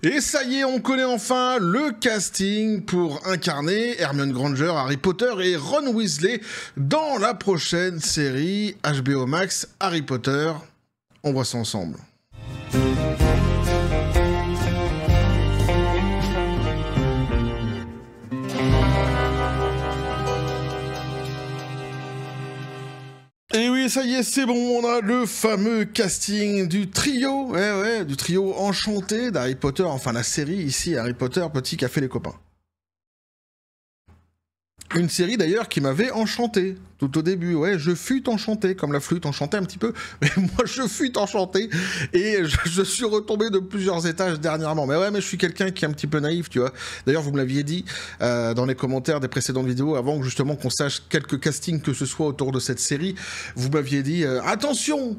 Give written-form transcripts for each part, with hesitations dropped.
Et ça y est, on connaît enfin le casting pour incarner Hermione Granger, Harry Potter et Ron Weasley dans la prochaine série HBO Max Harry Potter. On voit ça ensemble. Et oui, ça y est, c'est bon, on a le fameux casting du trio, du trio enchanté d'Harry Potter, enfin la série ici, Harry Potter, petit café les copains. Une série d'ailleurs qui m'avait enchanté, tout au début, je fut enchanté, comme la flûte enchantée un petit peu, mais moi je fus enchanté, et je suis retombé de plusieurs étages dernièrement, mais je suis quelqu'un qui est un petit peu naïf, tu vois. D'ailleurs, vous me l'aviez dit dans les commentaires des précédentes vidéos, avant justement qu'on sache quelques castings que ce soit autour de cette série, vous m'aviez dit, attention,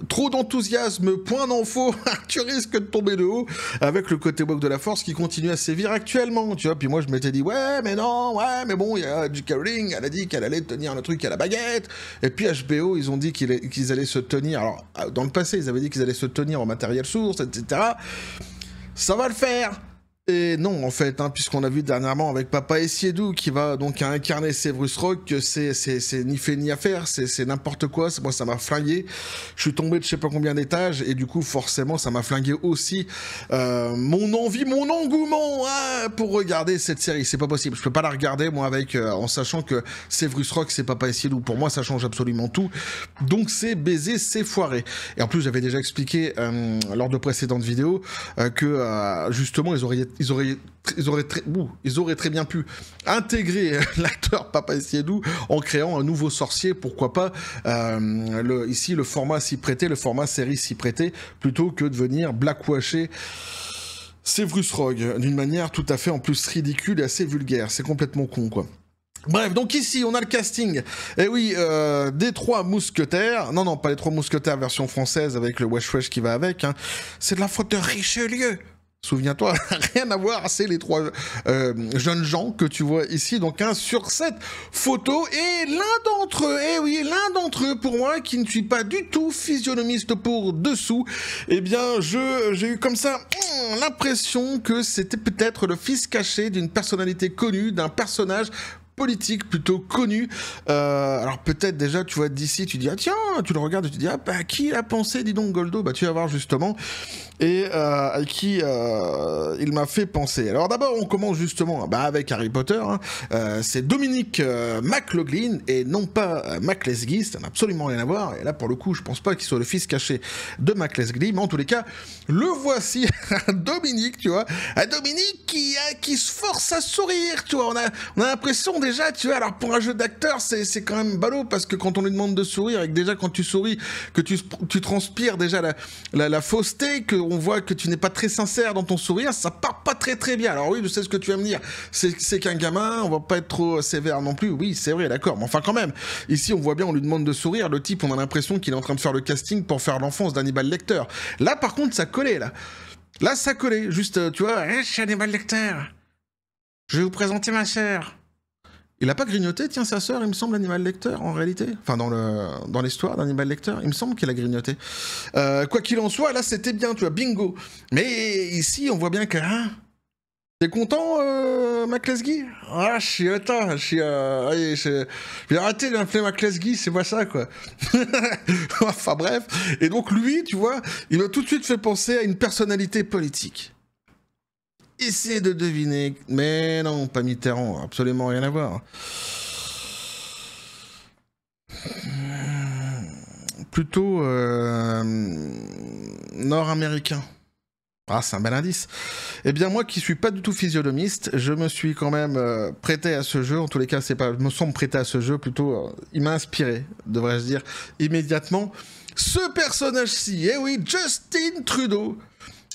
trop d'enthousiasme, point d'info, tu risques de tomber de haut avec le côté woke de la force qui continue à sévir actuellement, tu vois. Puis moi je m'étais dit mais bon, il y a J.K. Rowling, elle a dit qu'elle allait tenir le truc à la baguette, et puis HBO ils ont dit qu'ils allaient se tenir, alors dans le passé ils avaient dit qu'ils allaient se tenir au matériel source, etc. Ça va le faire. Et non, en fait, puisqu'on a vu dernièrement avec Papa Essiedu qui va donc incarner Severus Rogue, que c'est ni fait ni à faire, c'est n'importe quoi, moi ça m'a flingué, je suis tombé de je sais pas combien d'étages, et du coup forcément ça m'a flingué aussi mon envie, mon engouement pour regarder cette série, c'est pas possible, je peux pas la regarder moi avec, en sachant que Severus Rogue c'est Papa Essiedu, pour moi ça change absolument tout, donc c'est baisé, c'est foiré. Et en plus j'avais déjà expliqué lors de précédentes vidéos que justement ils auraient très bien pu intégrer l'acteur Papa Essiedu en créant un nouveau sorcier, pourquoi pas, ici le format s'y prêtait, le format série s'y prêtait, plutôt que de venir blackwasher Severus Rogue d'une manière tout à fait en plus ridicule et assez vulgaire, c'est complètement con quoi. Bref, donc ici, on a le casting, et oui, des 3 mousquetaires, non, pas les 3 mousquetaires version française avec le wesh-wesh qui va avec, c'est de la faute de Richelieu. Souviens-toi, rien à voir, c'est les 3 jeunes gens que tu vois ici, donc sur cette photo, et l'un d'entre eux, pour moi, qui ne suis pas du tout physionomiste pour dessous, eh bien, j'ai eu comme ça l'impression que c'était peut-être le fils caché d'une personnalité connue, d'un personnage politique plutôt connu. Alors peut-être déjà tu vois d'ici, tu dis tiens, tu le regardes et tu dis qui a pensé, dis donc Goldo, tu vas voir justement, et à qui il m'a fait penser. Alors d'abord on commence justement avec Harry Potter, c'est Dominic McLaughlin et non pas McLesguy, ça n'a absolument rien à voir, et là pour le coup je pense pas qu'il soit le fils caché de McLesguy, mais en tous les cas le voici, Dominic, tu vois, Dominic qui se force à sourire, tu vois, on a l'impression déjà, tu vois, alors pour un jeu d'acteur, c'est quand même ballot, parce que quand on lui demande de sourire, et que déjà quand tu souris, que tu transpires déjà la fausseté, qu'on voit que tu n'es pas très sincère dans ton sourire, ça part pas très très bien. Alors oui, je sais ce que tu vas me dire, c'est qu'un gamin, on va pas être trop sévère non plus, oui, c'est vrai, d'accord, mais enfin quand même, ici on voit bien, on lui demande de sourire, le type, on a l'impression qu'il est en train de faire le casting pour faire l'enfance d'Hannibal Lecter. Là par contre, ça collait, là ça collait, juste, tu vois, je suis Hannibal Lecter, je vais vous présenter ma sœur. Il a pas grignoté, tiens, sa sœur, il me semble, Hannibal Lecter, en réalité. Enfin, dans l'histoire d'Hannibal Lecter, il me semble qu'il a grignoté. Quoi qu'il en soit, là, c'était bien, tu vois, bingo. Mais ici, on voit bien que... T'es content, McLesguy? Je vais arrêter de m'appeler McLesguy, c'est pas ça, quoi. Enfin, bref. Et donc, lui, tu vois, il m'a tout de suite fait penser à une personnalité politique. Essayez de deviner, mais non, pas Mitterrand, absolument rien à voir. Plutôt nord-américain. C'est un bel indice. Eh bien, moi qui suis pas du tout physionomiste, je me suis quand même prêté à ce jeu. En tous les cas, je me sens prêté à ce jeu, plutôt, il m'a inspiré, devrais-je dire, immédiatement. Ce personnage-ci, oui, Justin Trudeau.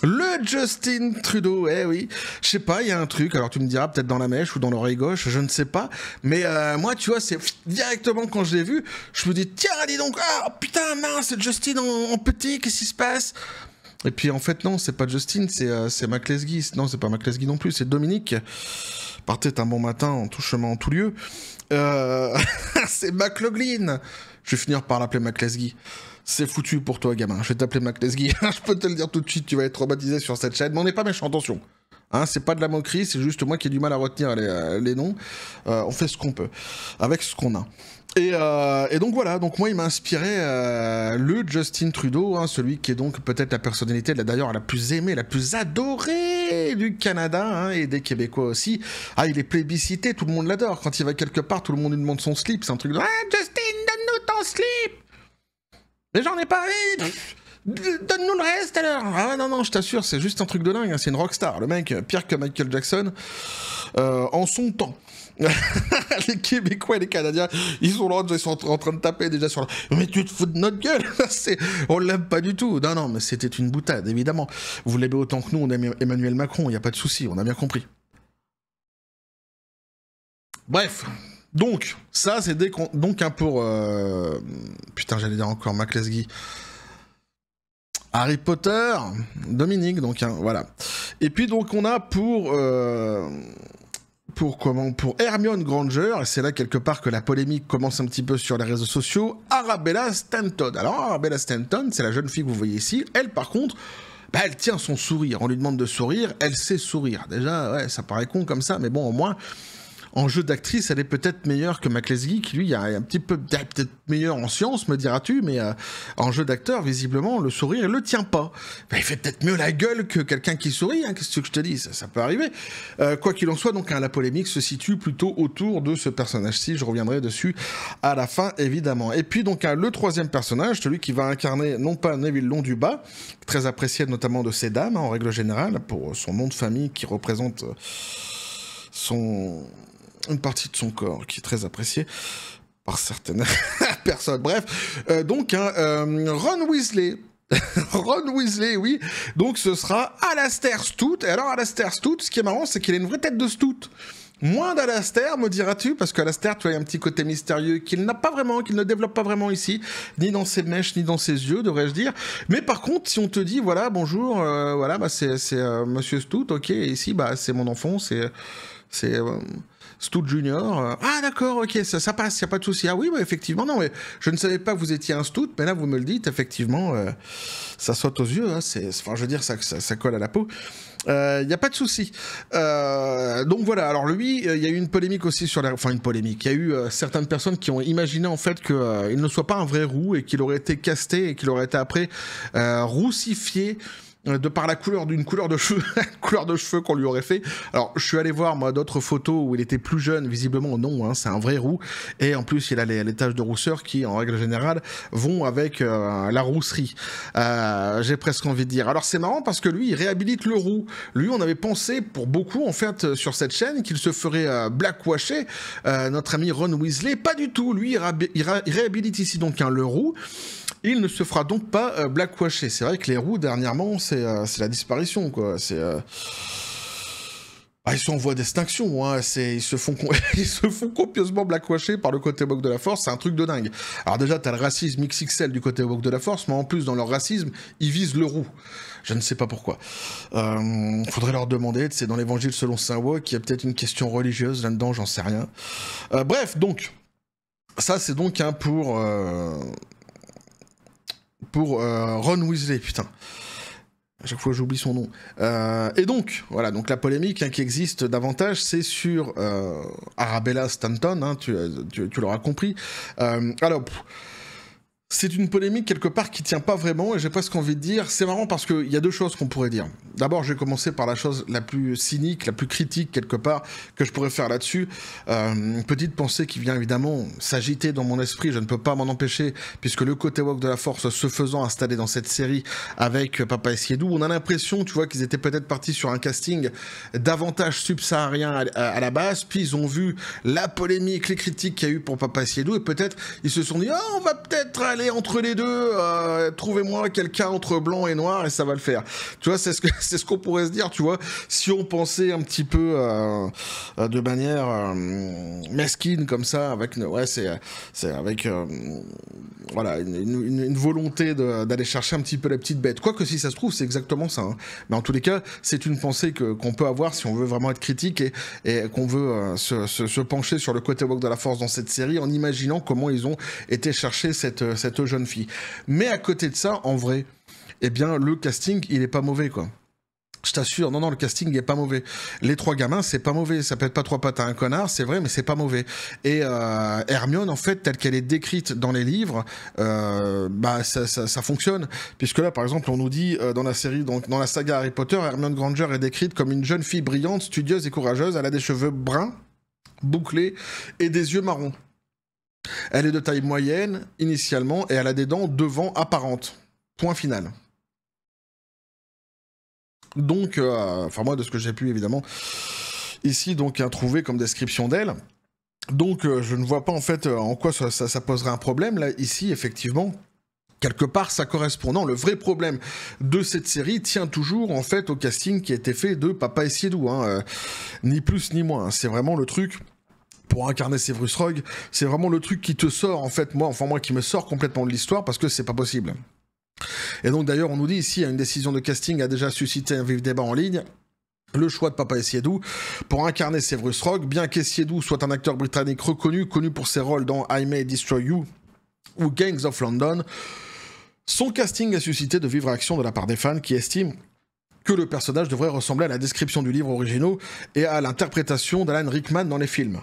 Le Justin Trudeau, oui, je sais pas, il y a un truc, alors tu me diras peut-être dans la mèche ou dans l'oreille gauche, je ne sais pas, mais moi tu vois, c'est directement quand je l'ai vu, je me dis tiens, dis donc, putain, mince, c'est Justin en petit, qu'est-ce qui se passe? Et puis en fait non, c'est pas Justin, c'est McLesguy, non c'est pas McLesguy non plus, c'est Dominique. Partez un bon matin en tout chemin en tout lieu. C'est McLaughlin, je vais finir par l'appeler McLesguy. c'est foutu pour toi, gamin. Je vais t'appeler McLesguy. Je peux te le dire tout de suite, tu vas être traumatisé sur cette chaîne. Mais on n'est pas méchant, attention. Hein, c'est pas de la moquerie, c'est juste moi qui ai du mal à retenir les noms. On fait ce qu'on peut, avec ce qu'on a. Et donc voilà, donc moi il m'a inspiré le Justin Trudeau, hein, celui qui est donc peut-être la personnalité d'ailleurs la plus aimée, la plus adorée du Canada, hein, et des Québécois aussi. Ah, il est plébiscité, tout le monde l'adore. Quand il va quelque part, tout le monde lui demande son slip, c'est un truc de « Ah, Justin, donne-nous ton slip !» Mais j'en ai pas envie. Donne-nous le reste alors. Ah non, je t'assure, c'est juste un truc de dingue, hein, c'est une rockstar. Le mec, pire que Michael Jackson, en son temps. Les Québécois et les Canadiens, ils sont là, ils sont en train de taper déjà sur la... Mais tu te fous de notre gueule. On l'aime pas du tout. Non, mais c'était une boutade, évidemment. Vous l'aimez autant que nous, on aime Emmanuel Macron, il n'y a pas de souci, on a bien compris. Bref, donc, ça c'est donc un pour... Putain, j'allais dire encore McLesguy. Harry Potter, Dominique, donc, hein, voilà. Et puis donc on a pour Hermione Granger, et c'est là quelque part que la polémique commence un petit peu sur les réseaux sociaux, Arabella Stanton. Alors Arabella Stanton, c'est la jeune fille que vous voyez ici, elle par contre, bah, elle tient son sourire, on lui demande de sourire, elle sait sourire. Déjà, ouais, ça paraît con comme ça, mais bon, au moins, en jeu d'actrice, elle est peut-être meilleure que McLesguy, qui lui, est un petit peu, peut-être meilleur en sciences, me diras-tu, mais en jeu d'acteur, visiblement, le sourire, il le tient pas. Ben, il fait peut-être mieux la gueule que quelqu'un qui sourit, hein, qu'est-ce que je te dis, ça peut arriver. Quoi qu'il en soit, donc, hein, la polémique se situe plutôt autour de ce personnage-ci, je reviendrai dessus à la fin, évidemment. Et puis, donc, hein, le troisième personnage, celui qui va incarner, non pas Neville Londubat, très apprécié notamment de ces dames, hein, en règle générale, pour son nom de famille qui représente une partie de son corps qui est très appréciée par certaines personnes. Bref, donc Ron Weasley. Ron Weasley, oui. Donc ce sera Alastair Stout. Et alors Alastair Stout, ce qui est marrant, c'est qu'il a une vraie tête de Stout. Moins d'Alastair, me diras-tu, parce qu'Alastair, tu as un petit côté mystérieux qu'il n'a pas vraiment, qu'il ne développe pas vraiment ici, ni dans ses mèches, ni dans ses yeux, devrais-je dire. Mais par contre, si on te dit, voilà, bonjour, voilà, bah c'est Monsieur Stout, ok, et ici, bah c'est mon enfant, c'est Stout Junior. Ah d'accord, ok, ça passe, y a pas de souci. Ah oui, bah, effectivement, non, mais je ne savais pas que vous étiez un Stout, mais là vous me le dites, effectivement, ça saute aux yeux, hein, enfin je veux dire, ça colle à la peau. Y a pas de souci. Donc voilà. Alors lui, il y a eu une polémique aussi sur une polémique. Il y a eu certaines personnes qui ont imaginé en fait que il ne soit pas un vrai roux et qu'il aurait été casté et qu'il aurait été après roussifié. De par la couleur d'une couleur de cheveux qu'on lui aurait fait. Alors, je suis allé voir, moi, d'autres photos où il était plus jeune. Visiblement, non, hein, c'est un vrai roux. Et en plus, il a les taches de rousseur qui, en règle générale, vont avec la rousserie. J'ai presque envie de dire. Alors, c'est marrant parce que lui, il réhabilite le roux. Lui, on avait pensé, pour beaucoup, en fait, sur cette chaîne, qu'il se ferait blackwasher. Notre ami Ron Weasley, pas du tout. Lui, il réhabilite ici donc le roux. Il ne se fera donc pas blackwasher. C'est vrai que les roux, dernièrement, c'est la disparition, quoi. Ils sont en voie d'extinction, hein. Ils se font copieusement blackwasher par le côté woke de la force, c'est un truc de dingue. Alors déjà, t'as le racisme XXL du côté woke de la force, mais en plus, dans leur racisme, ils visent le roux. Je ne sais pas pourquoi. Faudrait leur demander, c'est dans l'évangile selon saint Woke, il y a peut-être une question religieuse là-dedans, j'en sais rien. Bref, donc, ça c'est donc pour Ron Weasley, putain. À chaque fois, j'oublie son nom. Et donc, voilà, donc la polémique qui existe davantage, c'est sur Arabella Stanton, hein, tu l'auras compris. Alors, c'est une polémique quelque part qui tient pas vraiment, et j'ai presque envie de dire, c'est marrant parce qu'il y a deux choses qu'on pourrait dire. D'abord, je vais commencer par la chose la plus cynique, la plus critique quelque part, que je pourrais faire là-dessus. Une petite pensée qui vient évidemment s'agiter dans mon esprit, je ne peux pas m'en empêcher, puisque le côté woke de la force se faisant installer dans cette série avec Papa Essiedu, on a l'impression, tu vois, qu'ils étaient peut-être partis sur un casting davantage subsaharien à la base, puis ils ont vu la polémique, les critiques qu'il y a eu pour Papa Essiedu, et peut-être ils se sont dit, oh, on va peut-être aller entre les deux, trouvez-moi quelqu'un entre blanc et noir et ça va le faire. Tu vois, c'est ce qu'on pourrait se dire, tu vois, si on pensait un petit peu de manière mesquine comme ça, avec c'est avec voilà une volonté d'aller chercher un petit peu la petite bête. Quoique si ça se trouve, c'est exactement ça. Hein. Mais en tous les cas, c'est une pensée qu'on peut avoir si on veut vraiment être critique et qu'on veut se pencher sur le côté woke de la force dans cette série en imaginant comment ils ont été chercher cette cette jeune fille. Mais à côté de ça, en vrai, eh bien, le casting, il est pas mauvais, quoi. Je t'assure, non, le casting est pas mauvais. Les 3 gamins, c'est pas mauvais. Ça pète pas 3 pattes à un connard, c'est vrai, mais c'est pas mauvais. Et Hermione, en fait, telle qu'elle est décrite dans les livres, ça fonctionne. Puisque là, par exemple, on nous dit dans la série, donc dans la saga Harry Potter, Hermione Granger est décrite comme une jeune fille brillante, studieuse et courageuse. Elle a des cheveux bruns, bouclés et des yeux marrons. Elle est de taille moyenne initialement et elle a des dents devant apparentes. Point final. Donc, moi, de ce que j'ai pu, évidemment, ici, donc, trouver comme description d'elle. Donc, je ne vois pas, en fait, en quoi ça poserait un problème. Là, ici, effectivement, quelque part, ça correspond. Non, le vrai problème de cette série tient toujours, en fait, au casting qui a été fait de Papa Essiedou. Ni plus, ni moins. C'est vraiment le truc... Pour incarner Severus Rogue, c'est vraiment le truc qui te sort, en fait, moi, qui me sort complètement de l'histoire, parce que c'est pas possible. Et donc d'ailleurs, on nous dit ici, une décision de casting a déjà suscité un vif débat en ligne. Le choix de Papa Essiedou pour incarner Severus Rogue, bien qu'Essiedou soit un acteur britannique reconnu, connu pour ses rôles dans I May Destroy You ou Gangs of London, son casting a suscité de vives réactions de la part des fans qui estiment que le personnage devrait ressembler à la description du livre original et à l'interprétation d'Alan Rickman dans les films.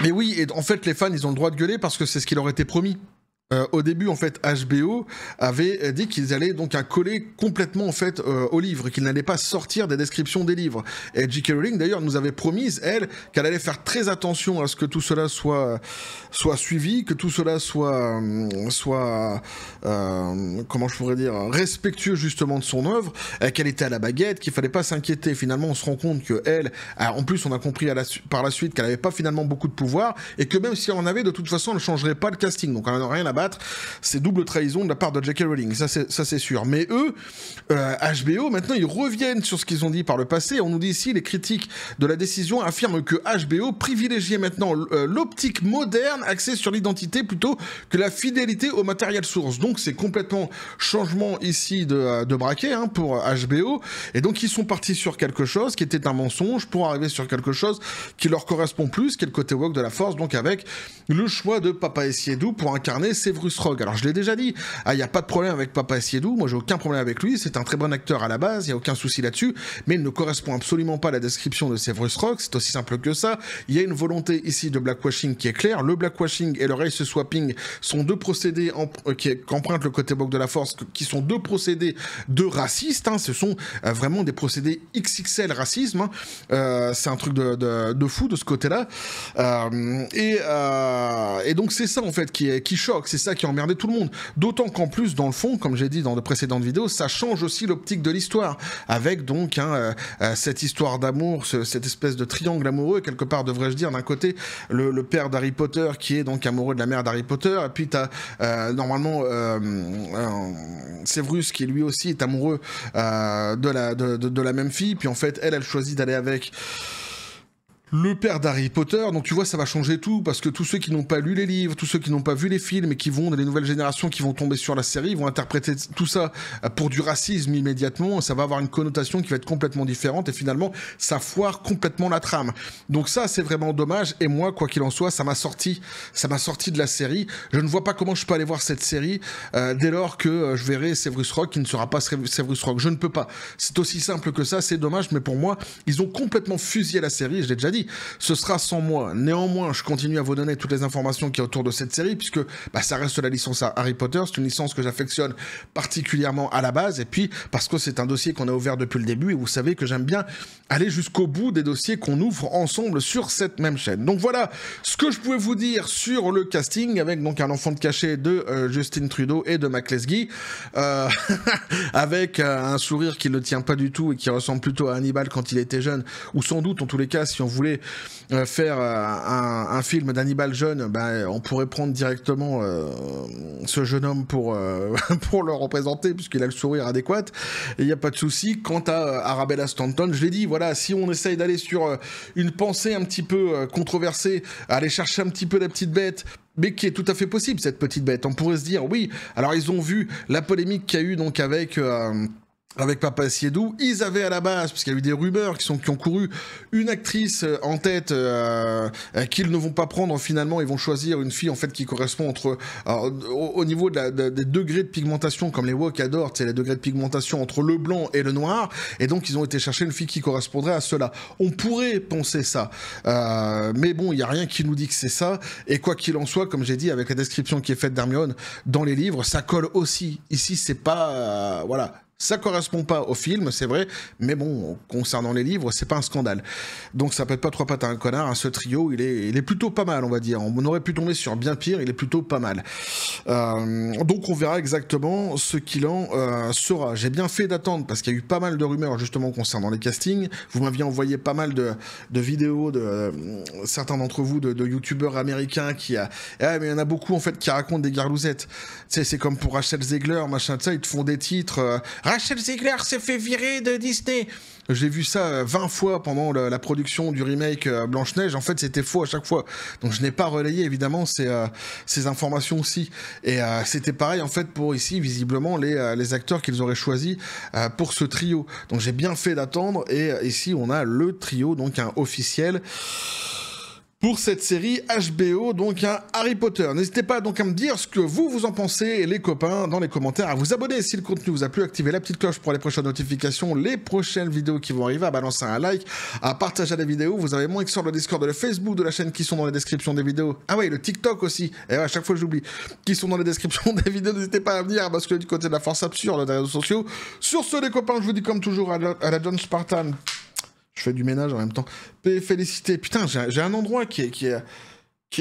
Et oui, et en fait, les fans, ils ont le droit de gueuler parce que c'est ce qui leur était promis. Au début, en fait, HBO avait dit qu'ils allaient donc coller complètement en fait au livre, qu'ils n'allaient pas sortir des descriptions des livres. Et J.K. Rowling, d'ailleurs, nous avait promis, elle, qu'elle allait faire très attention à ce que tout cela soit suivi, que tout cela soit comment je pourrais dire, respectueux justement de son œuvre, qu'elle était à la baguette, qu'il fallait pas s'inquiéter. Finalement, on se rend compte que elle, en plus, on a compris par la suite qu'elle avait pas finalement beaucoup de pouvoir, et que même si elle en avait, de toute façon, elle ne changerait pas le casting. Donc, elle n'en a rien à battre. C'est double trahison de la part de J.K. Rowling, ça c'est sûr. Mais eux, HBO, maintenant, ils reviennent sur ce qu'ils ont dit par le passé. On nous dit ici, les critiques de la décision affirment que HBO privilégiait maintenant l'optique moderne axée sur l'identité plutôt que la fidélité au matériel source. Donc c'est complètement changement ici de braquet pour HBO. Et donc ils sont partis sur quelque chose qui était un mensonge pour arriver sur quelque chose qui leur correspond plus, qui est le côté woke de la force, donc avec le choix de Papa Essiedou pour incarner Severus Rogue. Alors je l'ai déjà dit, il n'y a pas de problème avec Papa Essiedou, moi j'ai aucun problème avec lui, c'est un très bon acteur à la base, il n'y a aucun souci là-dessus, mais il ne correspond absolument pas à la description de Severus Rogue, c'est aussi simple que ça. Il y a une volonté ici de blackwashing qui est claire, le blackwashing et le race swapping sont deux procédés qui empruntent le côté woke de la force, qui sont deux procédés de racistes, ce sont vraiment des procédés XXL racisme, c'est un truc de fou de ce côté-là, et donc c'est ça en fait qui choque, c'est ça qui a emmerdé tout le monde. D'autant qu'en plus, dans le fond, comme j'ai dit dans de précédentes vidéos, ça change aussi l'optique de l'histoire, avec donc cette histoire d'amour, cette espèce de triangle amoureux, quelque part devrais-je dire, d'un côté le père d'Harry Potter qui est donc amoureux de la mère d'Harry Potter, et puis t'as normalement Severus qui lui aussi est amoureux de la même fille, puis en fait elle choisit d'aller avec le père d'Harry Potter, donc tu vois, ça va changer tout, parce que tous ceux qui n'ont pas lu les livres, tous ceux qui n'ont pas vu les films, et qui vont, les nouvelles générations qui vont tomber sur la série, vont interpréter tout ça pour du racisme immédiatement, ça va avoir une connotation qui va être complètement différente, et finalement, ça foire complètement la trame. Donc ça, c'est vraiment dommage, et moi, quoi qu'il en soit, ça m'a sorti de la série. Je ne vois pas comment je peux aller voir cette série, dès lors que je verrai Severus Rogue qui ne sera pas Severus Rogue. Je ne peux pas. C'est aussi simple que ça, c'est dommage, mais pour moi, ils ont complètement fusillé la série, je l'ai déjà dit. Ce sera sans moi. Néanmoins, je continue à vous donner toutes les informations qui y a autour de cette série, puisque ça reste la licence Harry Potter, c'est une licence que j'affectionne particulièrement à la base, et puis parce que c'est un dossier qu'on a ouvert depuis le début, et vous savez que j'aime bien aller jusqu'au bout des dossiers qu'on ouvre ensemble sur cette même chaîne. Donc voilà ce que je pouvais vous dire sur le casting, avec donc un enfant de cachet de Justin Trudeau et de Mac Lesguy, avec un sourire qui ne tient pas du tout et qui ressemble plutôt à Hannibal quand il était jeune, ou sans doute en tous les cas si on voulait faire un film d'Hannibal jeune, on pourrait prendre directement ce jeune homme pour le représenter, puisqu'il a le sourire adéquat, et il n'y a pas de souci. Quant à Arabella Stanton, je l'ai dit, voilà, si on essaye d'aller sur une pensée un petit peu controversée, aller chercher un petit peu la petite bête, mais qui est tout à fait possible, cette petite bête, on pourrait se dire, oui, alors ils ont vu la polémique qu'il y a eu donc avec avec Papa Siedou, ils avaient à la base, parce qu'il y a eu des rumeurs qui ont couru, une actrice en tête qu'ils ne vont pas prendre finalement, ils vont choisir une fille en fait qui correspond entre au niveau des degrés de pigmentation, comme les wok adorent, c'est les degrés de pigmentation entre le blanc et le noir, et donc ils ont été chercher une fille qui correspondrait à cela. On pourrait penser ça, mais bon, il n'y a rien qui nous dit que c'est ça, et quoi qu'il en soit, comme j'ai dit, avec la description qui est faite d'Hermione dans les livres, ça colle aussi. Ici, c'est pas... voilà. Ça correspond pas au film, c'est vrai, mais bon, concernant les livres, c'est pas un scandale. Donc ça pète pas trois pattes à un connard, hein, ce trio, il est plutôt pas mal, on va dire. On aurait pu tomber sur bien pire, il est plutôt pas mal. Donc on verra exactement ce qu'il en sera. J'ai bien fait d'attendre, parce qu'il y a eu pas mal de rumeurs, justement, concernant les castings. Vous m'aviez envoyé pas mal de vidéos de certains d'entre vous, de youtubeurs américains qui... mais il y en a beaucoup, en fait, qui racontent des garlousettes. Tu sais, c'est comme pour Rachel Zegler, machin, ça, ils te font des titres... Rachel Zegler s'est fait virer de Disney. J'ai vu ça 20 fois pendant la production du remake Blanche-Neige. En fait, c'était faux à chaque fois. Donc, je n'ai pas relayé, évidemment, ces informations aussi. Et c'était pareil, en fait, pour ici, visiblement, les acteurs qu'ils auraient choisis pour ce trio. Donc, j'ai bien fait d'attendre. Et ici, on a le trio, donc un officiel... pour cette série HBO, donc un Harry Potter. N'hésitez pas donc à me dire ce que vous en pensez, les copains, dans les commentaires, à vous abonner si le contenu vous a plu, activer la petite cloche pour les prochaines notifications, les prochaines vidéos qui vont arriver, à balancer un like, à partager la vidéo. Vous avez mon X sur le Discord, le Facebook de la chaîne qui sont dans les descriptions des vidéos. Ah ouais, le TikTok aussi, et ouais, à chaque fois j'oublie, qui sont dans les descriptions des vidéos. N'hésitez pas à venir, parce que du côté de la force absurde des réseaux sociaux. Sur ce, les copains, je vous dis comme toujours à la John Spartan. Je fais du ménage en même temps. Félicité. Putain, j'ai un endroit qui est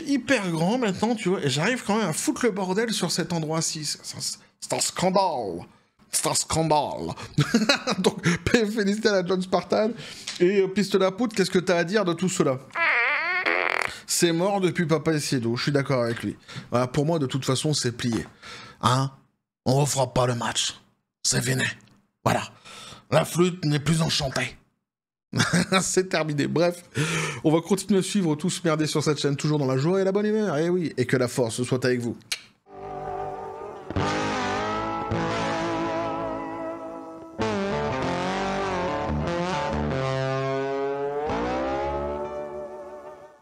hyper grand maintenant, tu vois, et j'arrive quand même à foutre le bordel sur cet endroit-ci. C'est un scandale. C'est un scandale. Donc, félicité à la John Spartan. Et Pistolet à poudre, qu'est-ce que t'as à dire de tout cela? C'est mort depuis Papa Siedou, je suis d'accord avec lui. Voilà, pour moi, de toute façon, c'est plié. Hein? On refera pas le match. C'est fini. Voilà. La flûte n'est plus enchantée. C'est terminé. Bref, on va continuer à suivre tous merder sur cette chaîne, toujours dans la joie et la bonne humeur. Et oui, et que la force soit avec vous.